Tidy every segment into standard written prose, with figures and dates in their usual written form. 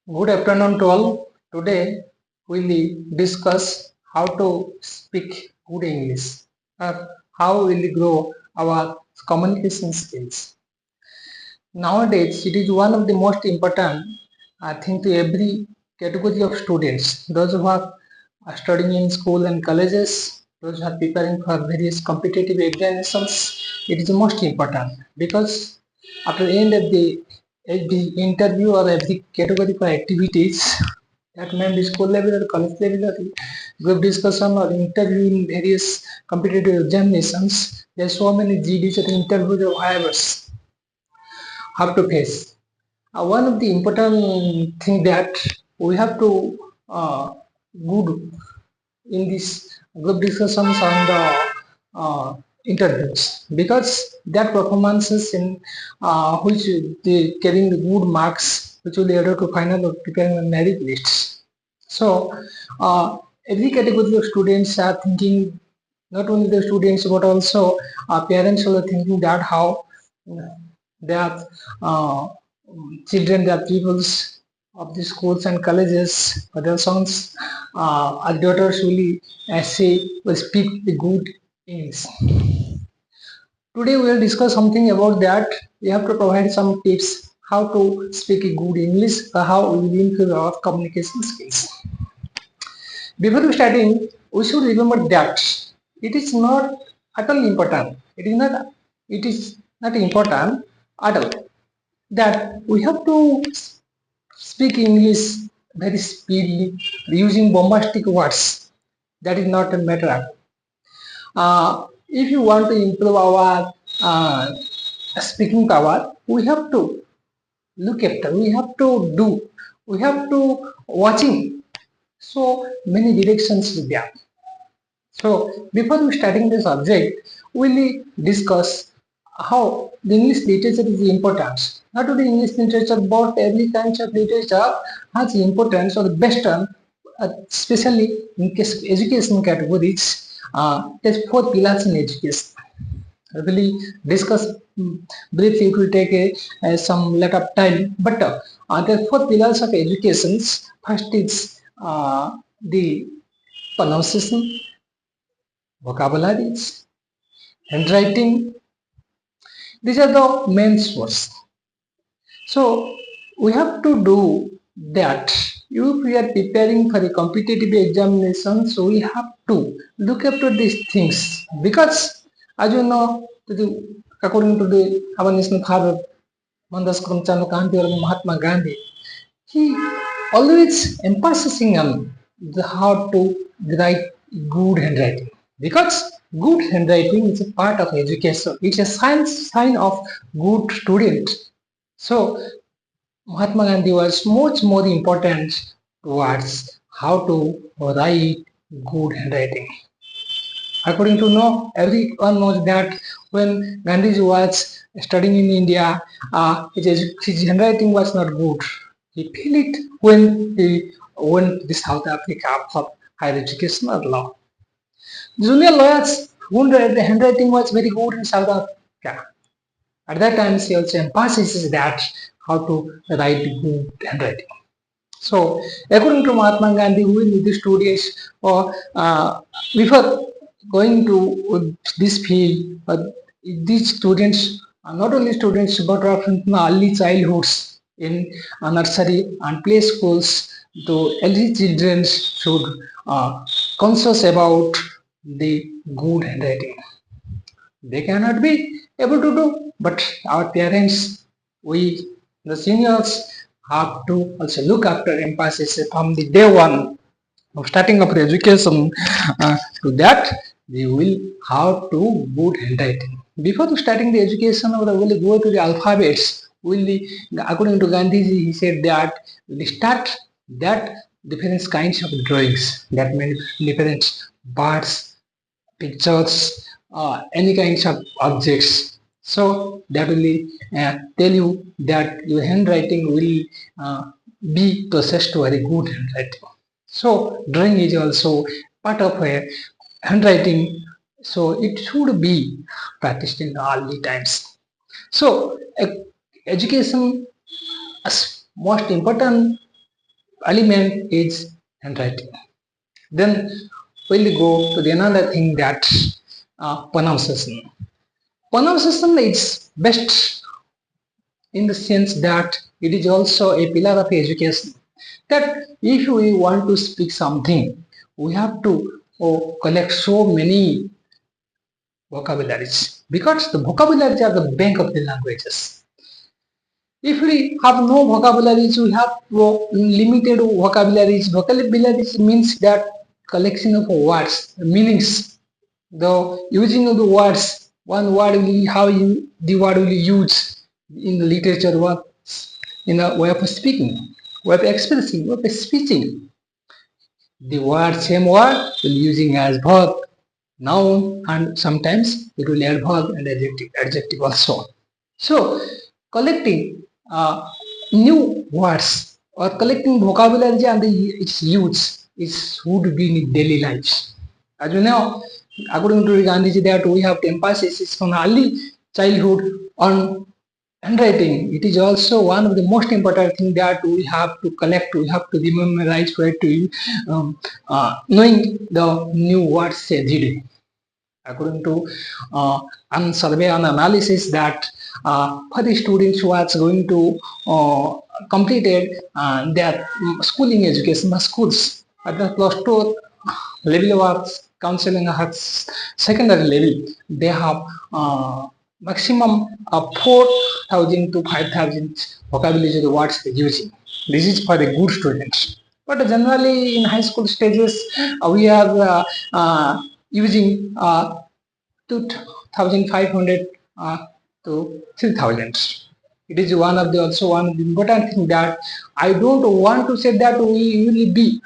Good afternoon to all. Today we will discuss how to speak good English or how we will grow our communication skills. Nowadays, it is one of the most important, I think, to every category of students. Those who are studying in school and colleges, those who are preparing for various competitive examinations, it is most important because after the end of the interview or every category for activities, that may be school level or college level or group discussion or interview in various competitive examinations, there are so many GDs or interviews or whatever have to face. One of the important thing that we have to good in this group discussions and interviews because that performances in which they carrying the good marks which will be able to final or preparing the merit lists. So every category of students are thinking, not only the students but also parents are thinking that how their children, their pupils of the schools and colleges, their sons, our daughters will speak the good English. Today we will discuss something about that. We have to provide some tips how to speak a good English, how we will improve our communication skills. Before we starting, we should remember that it is not at all important. It is not important at all that we have to speak English very speedily using bombastic words. That is not a matter. If you want to improve our speaking power, we have to look after, we have to watching so many directions with that. So before we starting the subject, we'll discuss how the English literature is important. Not only English literature, but every kind of literature has importance or the best term, especially in case of education categories. There's four pillars in education. I will discuss briefly. It will take some lot of time, but there are four pillars of education. First is the pronunciation, vocabularies, handwriting. These are the main source. So we have to do that. If we are preparing for a competitive examination, so we have to look after these things because, as you know, according to the our national father, Mohandas Karamchand Gandhi or Mahatma Gandhi, he always emphasizing on the how to write good handwriting because good handwriting is a part of education. It's a sign of good student. So Mahatma Gandhi was much more important towards how to write good handwriting. According to know, everyone knows that when Gandhiji was studying in India, his handwriting was not good. He feel it when he went to South Africa for higher education or law. Junior lawyers whose handwriting was very good in South Africa. At that time, he also emphasizes that how to write good handwriting. So, according to Mahatma Gandhi, who in the students or before going to this field, these students are not only students but are from early childhoods in nursery and play schools. So, early children should conscious about the good handwriting. They cannot be able to do, but our parents, we, the seniors, have to also look after emphasis from the day one of starting of the education to that they will have to good handwriting. Before starting the education, we will go to the alphabets. According to Gandhiji, he said that we start that different kinds of drawings. That means different birds, pictures, any kinds of objects. So that will tell you that your handwriting will be processed to very good handwriting. So drawing is also part of a handwriting. So it should be practiced in the early times. So education is most important element is handwriting. Then we'll go to the another thing, that pronunciation. Pronunciation is best in the sense that it is also a pillar of education. That if we want to speak something, we have to collect so many vocabularies, because the vocabularies are the bank of the languages. If we have no vocabularies, we have limited vocabularies. Vocabularies means that collection of words, meanings, the using of the words. One word will how you the word will use in the literature, words, in a way of speaking, way of expressing, way of speaking. The word, same word, will using as verb, noun, and sometimes it will add verb and adjective also. So collecting new words or collecting vocabulary and its use would be in daily lives. As you know, according to Gandhiji, that we have to emphasis from early childhood on handwriting. It is also one of the most important thing that we have to collect, we have to memorize, we have to knowing the new words every day. According to an survey and analysis, that for the students who are going to completed their schooling education schools at the plus 2 level of counseling at secondary level, they have maximum 4,000 to 5,000 vocabulary words they're using. This is for the good students. But generally in high school stages, we are using 2,500 to 3,000. It is one of the also one of the important thing that I don't want to say that we will be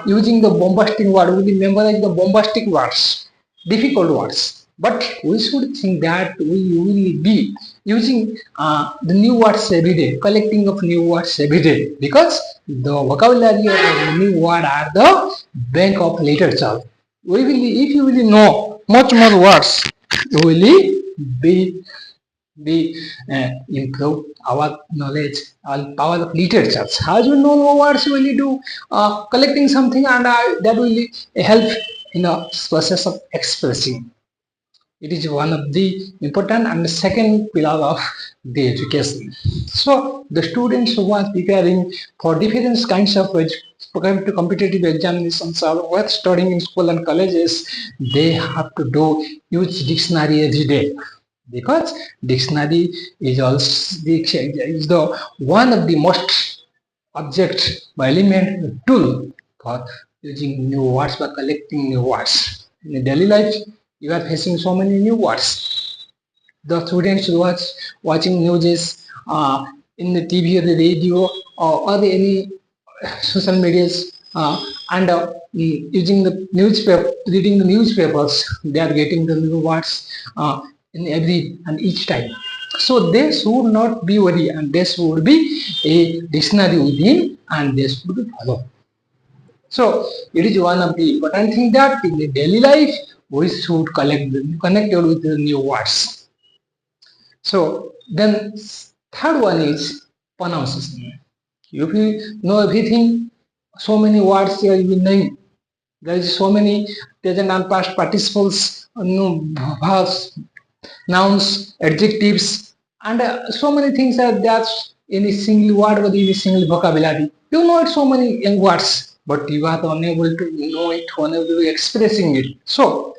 using the bombastic word, we will memorize the bombastic words, difficult words. But we should think that we will be using the new words every day, collecting of new words every day, because the vocabulary of the new word are the bank of literature. We will, if you will know much more words, you will improve our knowledge, our power of literature. As you know more words, you will do collecting something, and that will help in the process of expressing. It is one of the important and the second pillar of the education. So the students who are preparing for different kinds of competitive examinations or worth studying in school and colleges, they have to do use dictionary every day, because dictionary is also the one of the most object by element tool for using new words, by collecting new words in daily life. You are facing so many new words. The students who are watching news in the TV or the radio or any social medias and using the newspaper, reading the newspapers, they are getting the new words in every and each time. So they should not be worried, and there should be a dictionary within, and they should be followed. So it is one of the important thing that in the daily life we should connect with the new words. So then third one is pronunciation. If you know everything, so many words here you will name. There is so many present and past participles, verbs, nouns, adjectives, and so many things are there in a single word or in a single vocabulary. You know it so many young words, but you are unable to know it, unable to expressing it. So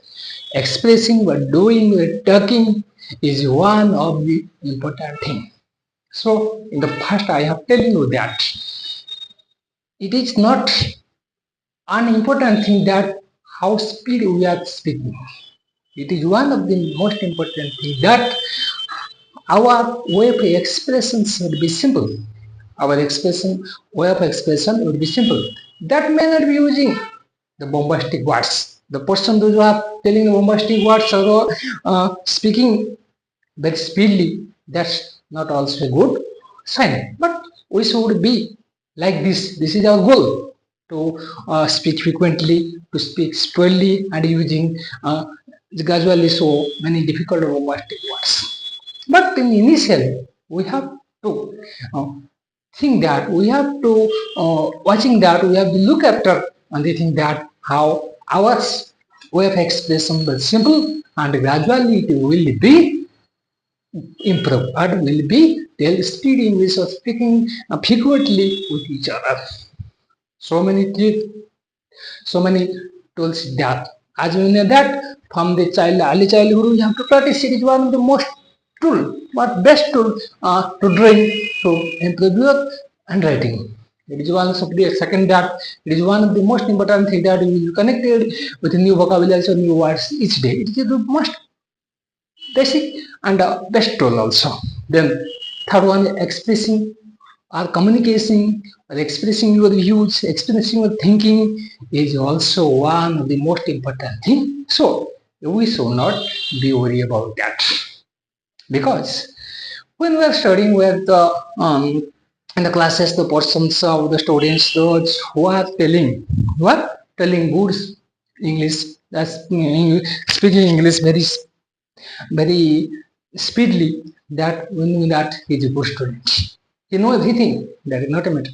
expressing but doing talking is one of the important thing. So in the past I have told you that it is not an important thing that how speed we are speaking. It is one of the most important thing that our way of expression should be simple. Our way of expression would be simple. That may not be using the bombastic words. The person who are telling the bombastic words or speaking very speedily, that's not also a good sign. But we should be like this. This is our goal, to speak frequently, to speak slowly, and using gradually so many difficult bombastic words. But in initially, we have to think that we have to watching that we have to look after and they think that how our way of expression is simple and gradually it will be improve and will be tell speed English or speaking frequently with each other. So many tips, so many tools that as you know that from the child early childhood we have to practice. It is one of the most tool but best tool to train to improve your handwriting. It is one of the second that it is one of the most important thing that you will connected with new vocabulary or new words each day. It is the most basic and best tool also. Then third one expressing or communicating or expressing your views, expressing your thinking is also one of the most important thing. So we should not be worried about that because when we are studying with the in the classes the persons of the students those who are telling good English, that's speaking English very speedily, that when that he is a good student. You know everything. That is not a matter.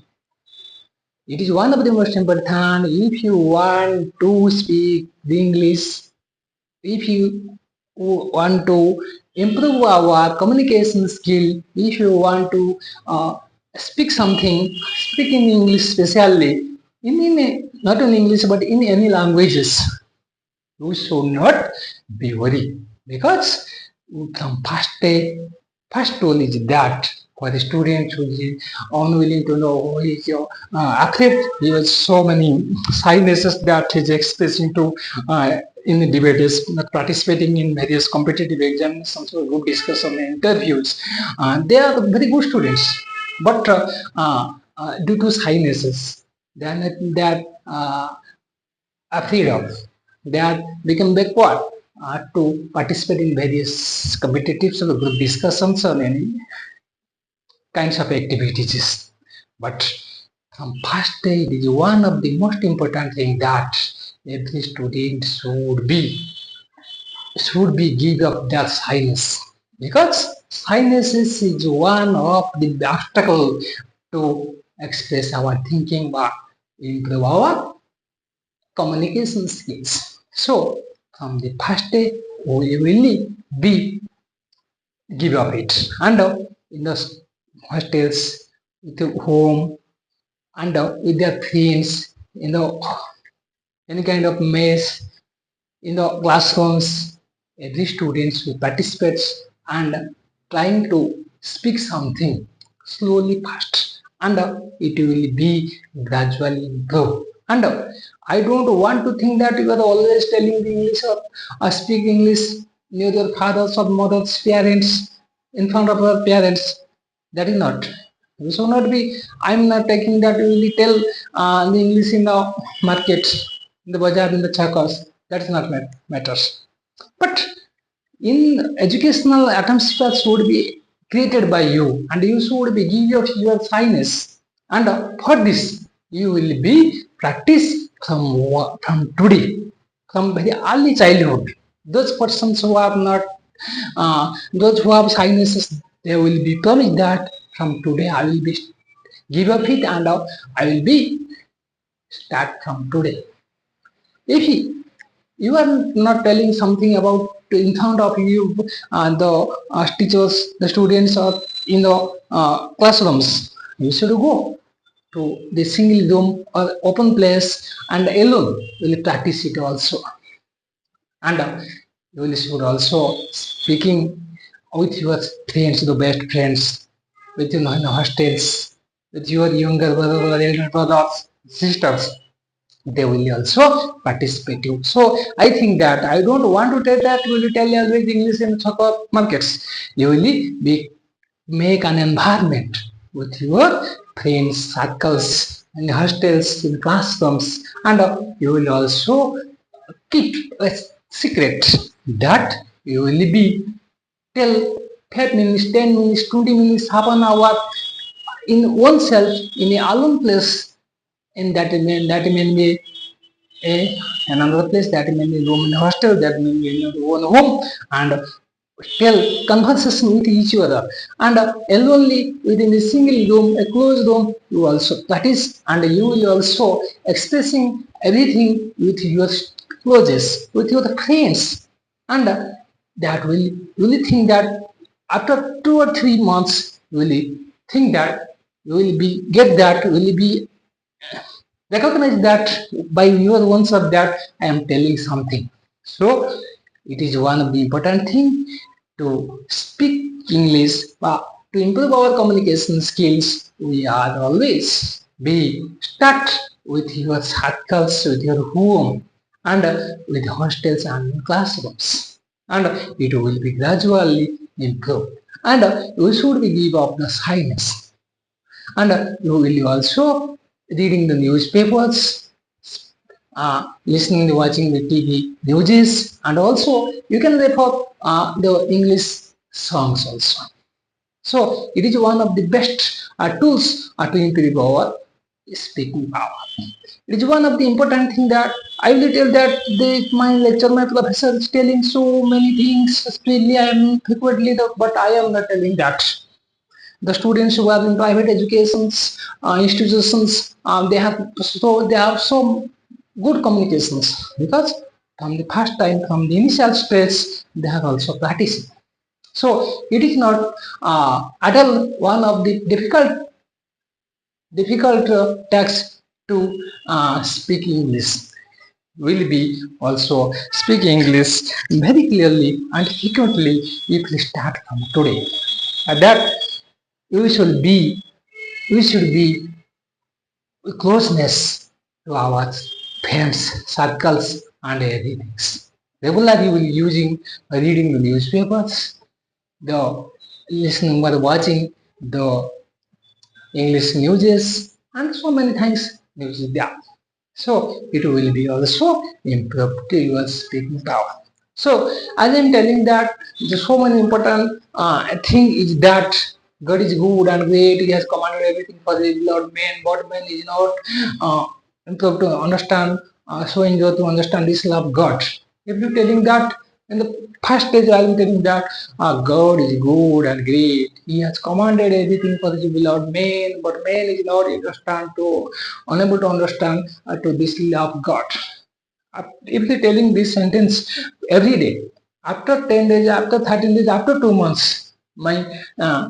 It is one of the most important. If you want to speak the English, if you want to improve our communication skill, if you want to speak something, speak in English specially, not in English but in any languages, you should not be worried because from first tool is that for the student who is unwilling to know who is your athlete, he has so many sighnesses that he is expressing to in the debates, not participating in various competitive examinations or group discussion and interviews. They are very good students, but due to sighnesses, they are not that afraid of. They are become backward to participate in various competitive or group discussions or any kinds of activities. But from first day, it is one of the most important thing that every student should be give up their shyness because shyness is one of the obstacle to express our thinking or improve our communication skills. So from the first day, we will be give up it. And in the hostels, with the home, and with their friends, any kind of mess, in the classrooms, every student who participates and trying to speak something slowly fast, and it will be gradually improve. And I don't want to think that you are always telling the English or speak English near your fathers or mothers, parents, in front of your parents. That is not. You should not be. I'm not taking that you will tell the English in the market, in the bazaar, in the chakas. That is not matters. But in educational atmosphere should be created by you, and you should be give your shyness. And for this, you will be practice from today, from very early childhood. Those persons who have not, those who have shyness, they will be promised that from today I will be give up it and I will be start from today. If you are not telling something about in front of you, the teachers, the students, or in the classrooms, you should go to the single room or open place and alone will practice it also. And you will should also speaking with your friends, the best friends, with your hostels, with your younger brother or elder brothers, sisters, they will also participate you. So I think that I don't want to tell that you will tell always English in soccer markets. You will be make an environment with your friends, circles, and hostels, in classrooms, and you will also keep a secret that you will be tell 5 minutes, 10 minutes, 20 minutes, half an hour in oneself in a alone place, in that may be a another place, that may be room in hostel, that may be in your own home, and tell conversation with each other, and alone within a single room, a closed room, you also practice, and you will also expressing everything with your closest, with your friends, and that will you will think that after 2 or 3 months you will think that you will be get that will be recognize that by your own self that I am telling something. So it is one of the important thing to speak English, to improve our communication skills. We are always be start with your circles, with your home, and with hostels and classrooms, and it will be gradually improved, and we should be give up the shyness, and you will also reading the newspapers, listening to watching the TV news, and also you can refer the English songs also. So it is one of the best tools to improve our speaking power. It is one of the important thing that I will tell that my lecture, my professor is telling so many things. Speedily, I am frequently, but I am not telling that the students who are in private educations institutions, they have so good communications, because from the first time, from the initial stage, they have also practiced. So it is not at all one of the difficult tasks to speak English. Will be also speak English very clearly and frequently if we start from today. That we should be we should be closeness to our friends, circles, and everything. Regularly, we will using reading the newspapers, the listening or watching the English news, and so many things news is there. So it will be also improved to your speaking power. So as I'm telling that the so many important thing is that God is good and great. He has commanded everything for the Lord man, but man is not improved to understand, so enjoy to understand this love God. If you're telling that in the first stage, I'm telling that God is good and great. He has commanded everything for the beloved man, but man is not understand to unable to understand to this love God. If they're telling this sentence every day, after 10 days, after 13 days, after 2 months, my uh,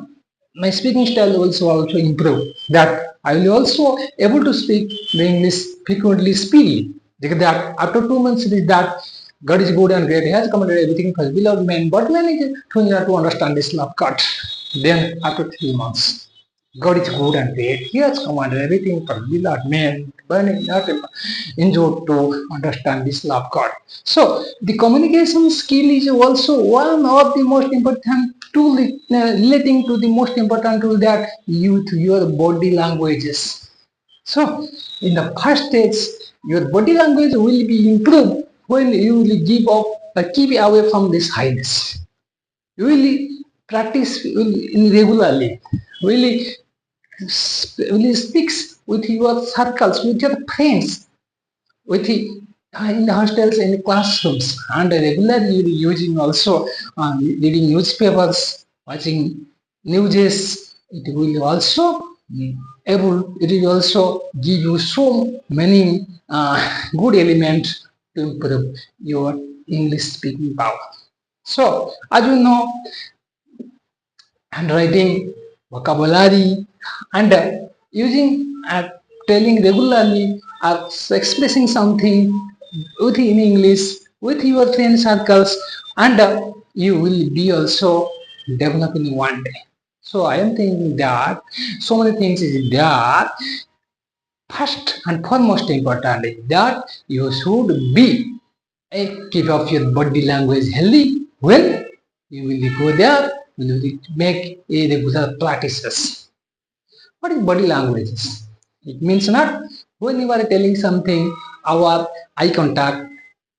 my speaking style also improve, that I will also able to speak the English frequently, speedily, because that after 2 months it is that God is good and great. He has commanded everything for his beloved man, but man is to understand this love God. Then after 3 months, God is good and great. He has commanded everything for beloved man, burning not injured to understand this love God. So the communication skill is also one of the most important tool, relating to the most important tool that you to your body languages. So in the first stage, your body language will be improved when you will give up, keep away from this highness. You will practice regularly. Will will speaks with your circles, with your friends, with in the hostels, in the classrooms, and regularly using also reading newspapers, watching news. It will also it will also give you so many good elements to improve your English speaking power. So as you know, handwriting, vocabulary, and using telling regularly or expressing something within English with your friend circles, and you will be also developing one day. So I am thinking that so many things is there. First and foremost important is that you should be keep up your body language healthy. Well, you will go there, you will make a regular practices. What is body languages? It means not when you are telling something, our eye contact,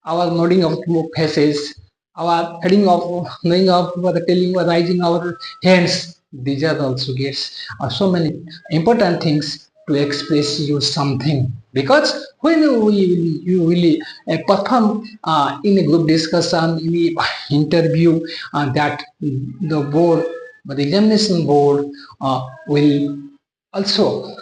our nodding of faces, our heading of knowing of telling or raising our hands. These are also gets so many important things to express you something, because when you really perform in a group discussion, in the interview, that the board, the examination board will also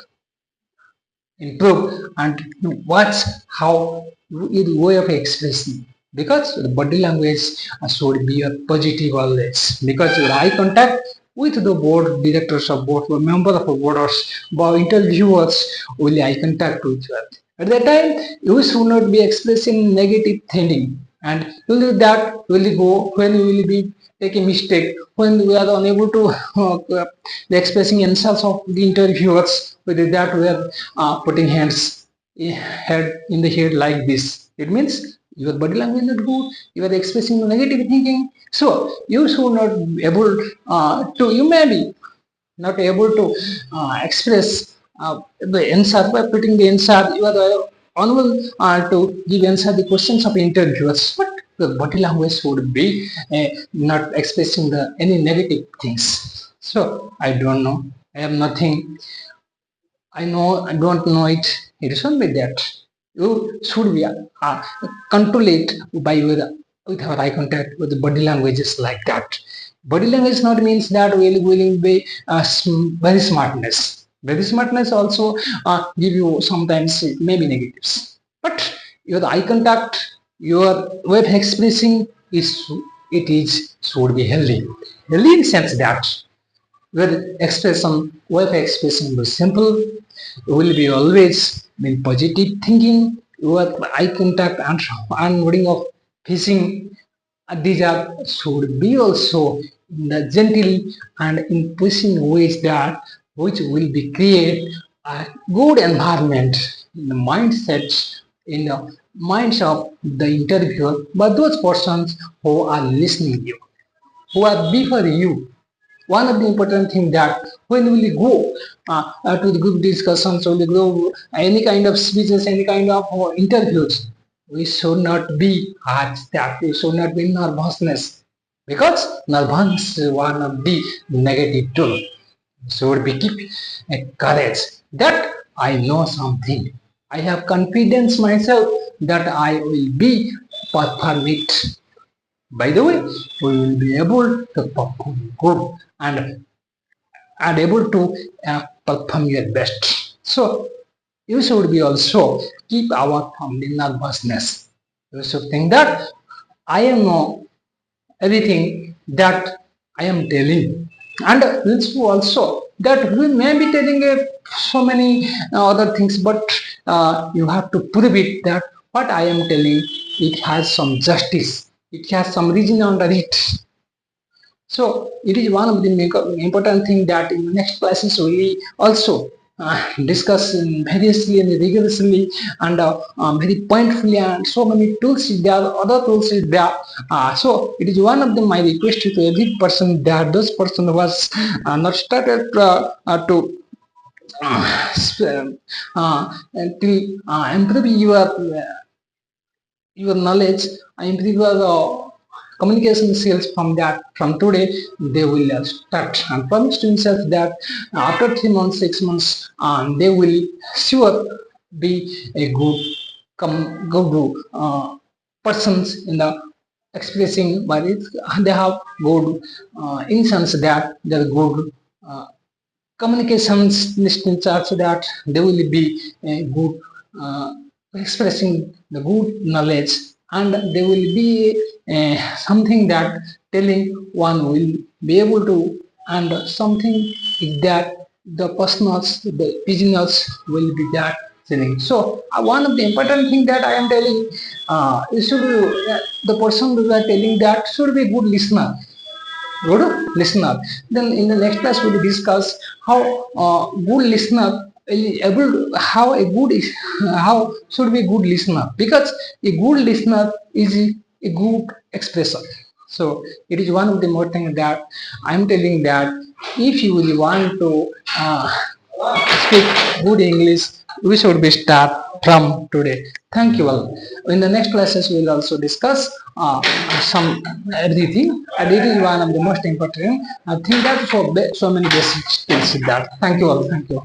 improve and watch how your way of expressing, because the body language should be a positive always, because your eye contact with the board directors of board or member of a board or interviewers will eye contact with you. At that time you should not be expressing negative thinking, and will that will go when you will be take a mistake, when we are unable to the expressing answers of the interviewers, with that we are putting head in the head like this. It means your body language is not good, you are expressing negative thinking, so you should not be able to, you may be not able to express the answer by putting the answer, you are unable to give answer the questions of interviewers, but the body language would be not expressing the any negative things. So I don't know, I have nothing, I know I don't know it. It shouldn't be that. You should be control it by with our eye contact, with the body languages like that. Body language not means that we will be very smartness. Very smartness also give you sometimes maybe negatives. But your eye contact, your way of expressing is, it is should be healthy. Healthy in sense that where expression, way of expressing was simple, you will be always in positive thinking, your eye contact and wording of facing, these are should be also in the gentle and in pushing ways that which will be create a good environment in the mindsets, in the minds of the interviewer, but those persons who are listening you, who are before you. One of the important thing that when we go to the group discussions or we go any kind of speeches, any kind of interviews, we should not be at that. We should not be nervousness, because nervousness is one of the negative tool. Should be keep courage that I know something. I have confidence myself that I will be perform it. By the way, we will be able to perform good and able to perform your best. So you should be also keep our from the nervousness. You should think that I am know everything that I am telling, and this also that we may be telling so many other things, but you have to prove it that what I am telling, it has some justice, it has some reason under it. So it is one of the important thing that in the next classes we also discuss variously and rigorously and very pointfully, and so many tools is there, other tools is there. So it is one of them my request to every person that those person who was not started to improve your knowledge, improve your communication skills. From today they will start and promise to themselves that after 3 months, 6 months, they will sure be a good persons in the expressing, but they have good in sense that they are good communications distance, so that they will be a good expressing the good knowledge, and they will be something that telling one will be able to, and something is that the personals, the business will be that selling. So one of the important thing that I am telling, is should the person who are telling that should be good listener, good listener. Then in the next class we will discuss how good listener able to, how a good is how should be good listener, because a good listener is a good expressor. So it is one of the more things that I am telling, that if you really want to speak good English, we should be start from today. Thank you all. In the next classes we will also discuss some everything, and it is one of the most important thing that for so many basic skills that. Thank you all. Thank you.